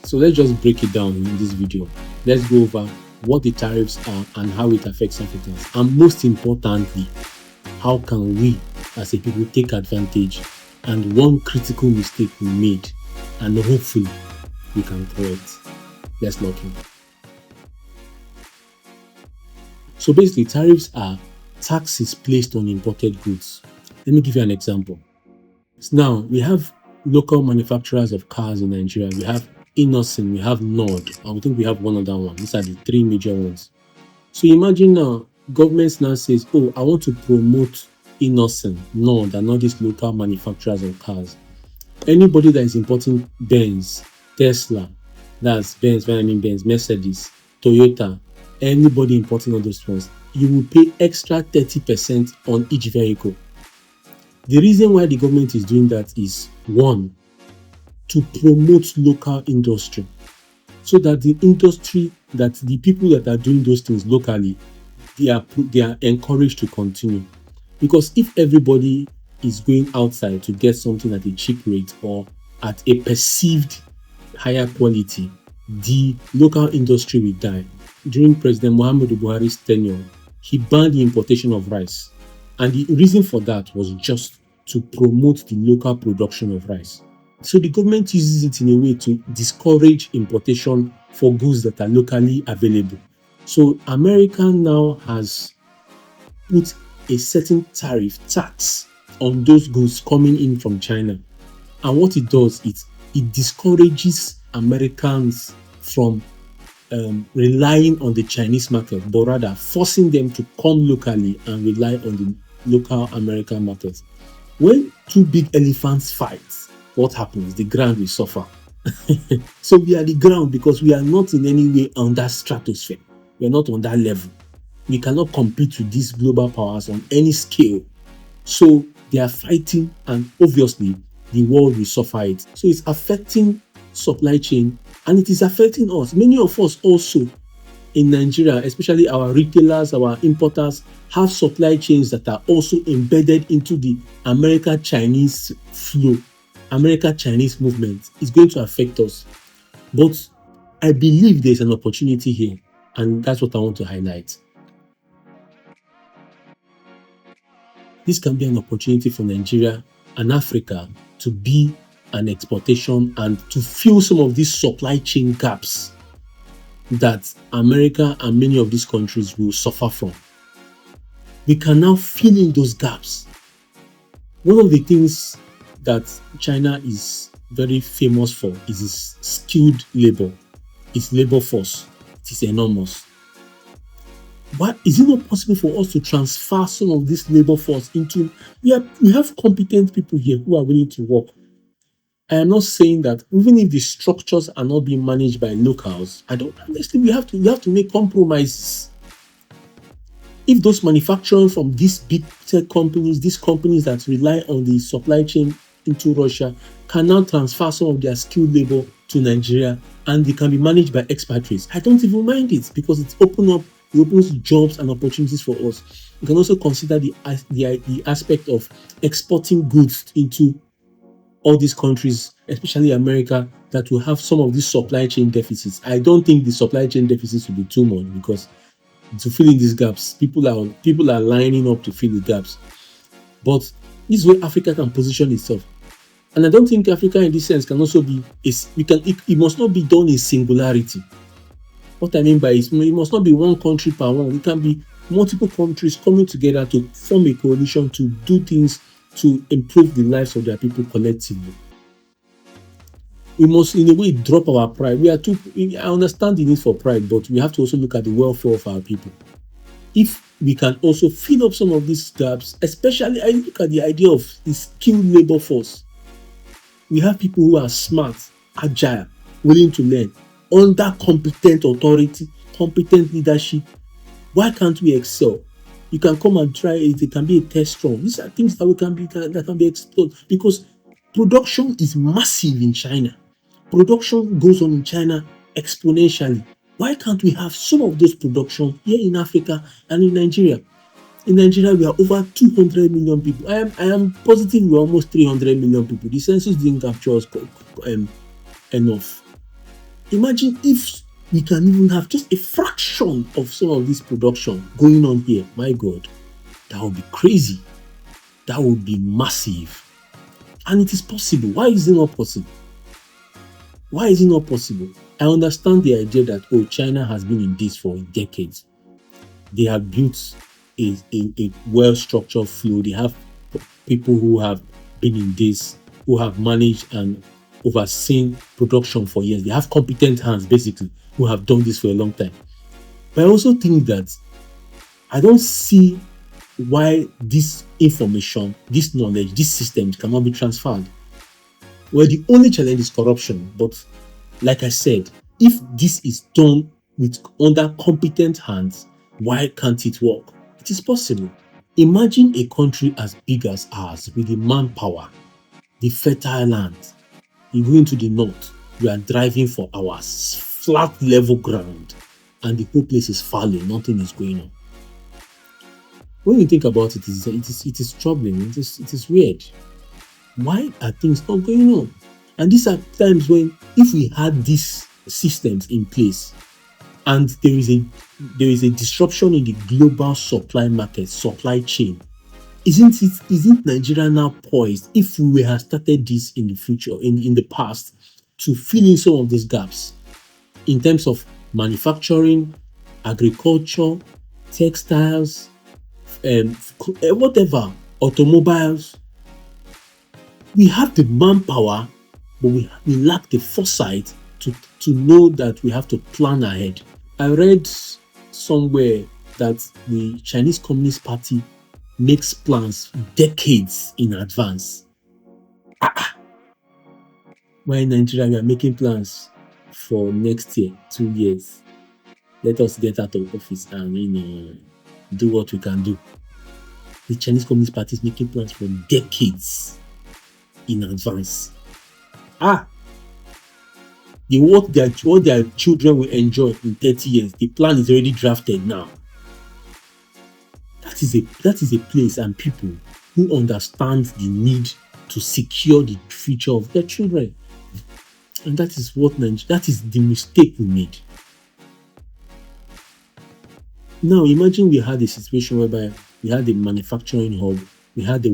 So let's just break it down in this video. Let's go over what the tariffs are and how it affects Africans. And most importantly, how can we as a people take advantage, and one critical mistake we made, and hopefully we can correct. Let's lock in. So basically, tariffs are taxes placed on imported goods. Let me give you an example. Now, we have local manufacturers of cars in Nigeria. We have Innocent, we have Nord, and we think we have one other one. These are the three major ones. So imagine now, government now says, oh, I want to promote Innocent, Nord, and all these local manufacturers of cars. Anybody that is importing Benz, Tesla, that's Benz, when I mean Benz, Mercedes, Toyota, anybody importing all those ones, you will pay extra 30% on each vehicle. The reason why the government is doing that is, one, to promote local industry, so that the industry, that the people that are doing those things locally, they are encouraged to continue. Because if everybody is going outside to get something at a cheap rate or at a perceived higher quality, the local industry will die. During President Muhammadu Buhari's tenure, he banned the importation of rice. And the reason for that was just to promote the local production of rice. So the government uses it in a way to discourage importation for goods that are locally available. So America now has put a certain tariff tax on those goods coming in from China. And what it does is it discourages Americans from relying on the Chinese market, but rather forcing them to come locally and rely on the local American market. When two big elephants fight, what happens? The ground will suffer. So we are the ground because we are not in any way on that stratosphere. We are not on that level. We cannot compete with these global powers on any scale. So they are fighting, and obviously the world will suffer it. So it's affecting supply chain, and it is affecting us. Many of us also in Nigeria, especially our retailers, our importers, have supply chains that are also embedded into the America-Chinese flow, America-Chinese movement. Is going to affect us. But I believe there's an opportunity here, and that's what I want to highlight. This can be an opportunity for Nigeria and Africa to be an exportation and to fill some of these supply chain gaps that America and many of these countries will suffer from. We can now fill in those gaps. One of the things that China is very famous for is its skilled labor, its labor force. It is enormous. Why is it not possible for us to transfer some of this labor force into? We have competent people here who are willing to work. I am not saying that even if the structures are not being managed by locals, honestly, we have to make compromises. If those manufacturers from these big tech companies, these companies that rely on the supply chain into Russia, can now transfer some of their skilled labor to Nigeria and they can be managed by expatriates, I don't even mind it, because it opens jobs and opportunities for us. You can also consider the aspect of exporting goods into all these countries, especially America, that will have some of these supply chain deficits. I don't think the supply chain deficits will be too much, because to fill in these gaps, people are lining up to fill the gaps. But this is where Africa can position itself. And I don't think Africa in this sense can also be, it must not be done in singularity. What I mean by it must not be one country per one. It can be multiple countries coming together to form a coalition to do things to improve the lives of their people collectively. We must, in a way, drop our pride. I understand the need for pride, but we have to also look at the welfare of our people. If we can also fill up some of these gaps, especially I look at the idea of the skilled labor force. We have people who are smart, agile, willing to learn, under competent authority, competent leadership. Why can't we excel? You can come and try it. It can be a test run. These are things that can be explored, because production is massive in China. Production goes on in China exponentially. Why can't we have some of those production here in Africa and in Nigeria? In Nigeria, we are over 200 million people. I am positive we're almost 300 million people. The census didn't capture us enough. Imagine if we can even have just a fraction of some of this production going on here. My God, that would be crazy. That would be massive. And it is possible. Why is it not possible? Why is it not possible? I understand the idea that, oh, China has been in this for decades. They have built a well-structured flow. They have people who have been in this, who have managed and overseen production for years. They have competent hands, basically, who have done this for a long time. But I also think that I don't see why this information, this knowledge, these systems cannot be transferred. Well, the only challenge is corruption. But like I said, if this is done with under competent hands, why can't it work? It is possible. Imagine a country as big as ours with the manpower, the fertile land. You go into the north, you are driving for hours, flat level ground, and the whole place is falling, nothing is going on. When you think about it, it is troubling, it is weird. Why are things not going on? And these are times when, if we had these systems in place and there is a disruption in the global supply market, supply chain, isn't Nigeria now poised, if we had started this in the future, in the past, to fill in some of these gaps in terms of manufacturing, agriculture, textiles, whatever, automobiles? We have the manpower, but we lack the foresight to know that we have to plan ahead. I read somewhere that the Chinese Communist Party makes plans decades in advance. Why in Nigeria we are making plans for next year, 2 years? Let us get out of office and do what we can do. The Chinese Communist Party is making plans for decades in advance. What their children will enjoy in 30 years, the plan is already drafted now. That is a place and people who understand the need to secure the future of their children. And that is the mistake we made. Now imagine we had a situation whereby we had a manufacturing hub, we had the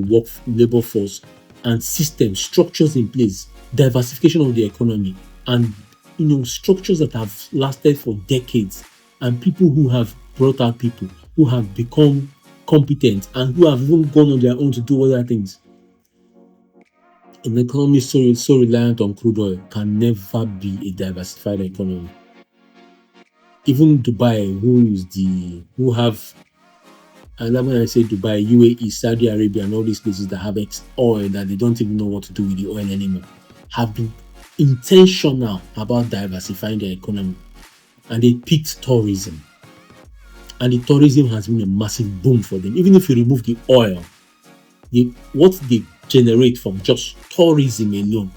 labor force and systems, structures in place, diversification of the economy, and structures that have lasted for decades, and people who have brought out people who have become competent and who have even gone on their own to do other things. An economy so reliant on crude oil can never be a diversified economy. Even Dubai, and when I say Dubai, UAE, Saudi Arabia, and all these places that have oil that they don't even know what to do with the oil anymore, have been intentional about diversifying their economy. And they picked tourism. And the tourism has been a massive boom for them. Even if you remove the oil, what they generate from just tourism alone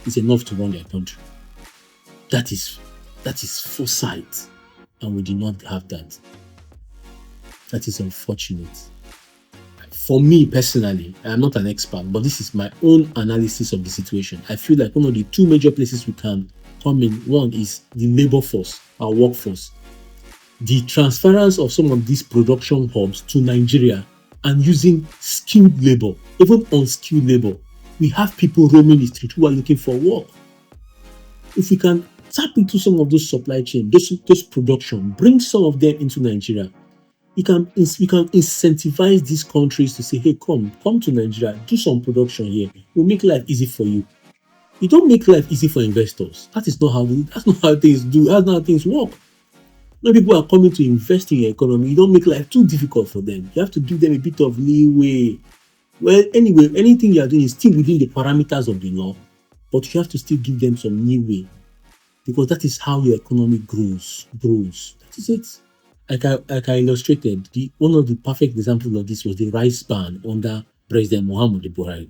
is enough to run their country. That is foresight. And we do not have that. That is unfortunate. For me personally, I am not an expert, but this is my own analysis of the situation. I feel like one of the two major places we can come in, one is the labor force, our workforce. The transference of some of these production hubs to Nigeria and using skilled labor, even unskilled labor. We have people roaming the street who are looking for work. If we can tap into some of those supply chain, those production, bring some of them into Nigeria, we can incentivize these countries to say, hey, come to Nigeria, do some production here. We'll make life easy for you. You don't make life easy for investors. That's not how things work. When people are coming to invest in your economy, you don't make life too difficult for them. You have to give them a bit of leeway. Well, anyway, anything you are doing is still within the parameters of the law, but you have to still give them some leeway, because that is how your economy grows. That is it. Like I illustrated, one of the perfect examples of this was the rice ban under President Muhammadu Buhari.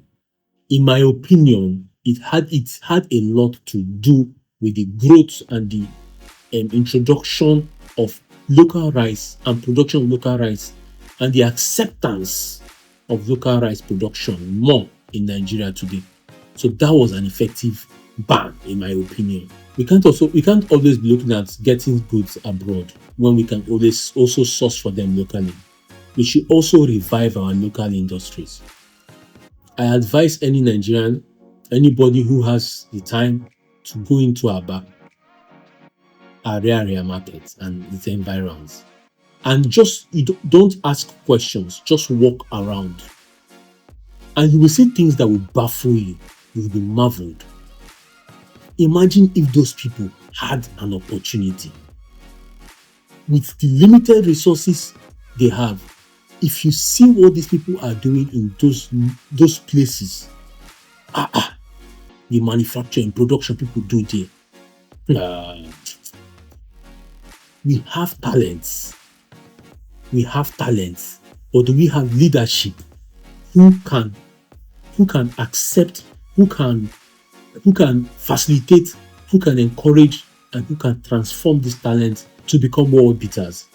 In my opinion, it had a lot to do with the growth and the introduction of local rice and production of local rice, and the acceptance of local rice production more in Nigeria today. So that was an effective ban, in my opinion. We can't always be looking at getting goods abroad when we can always also source for them locally. We should also revive our local industries. I advise any Nigerian, anybody who has the time, to go into our area market and its environs. And just don't ask questions, just walk around. And you will see things that will baffle you. You will be marveled. Imagine if those people had an opportunity with the limited resources they have. If you see what these people are doing in those places, the manufacturing production people do there. We have talents. We have talents, but do we have leadership who can accept, who can facilitate, who can encourage, and who can transform this talent to become world beaters?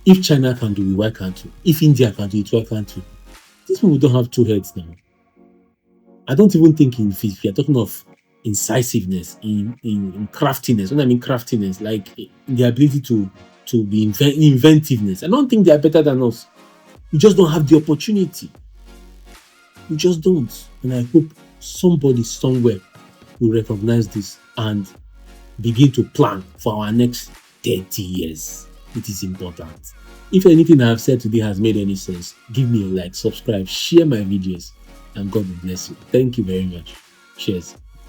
If China can do it, why can't we? If India can do it, why can't we? These people don't have two heads now. I don't even think if you're talking of incisiveness, in craftiness. When I mean craftiness, like the ability to be inventiveness. I don't think they are better than us. We just don't have the opportunity. We just don't. And I hope somebody somewhere will recognize this and begin to plan for our next 30 years. It is important. If anything I have said today has made any sense, give me a like, subscribe, share my videos, and God will bless you. Thank you very much. Cheers.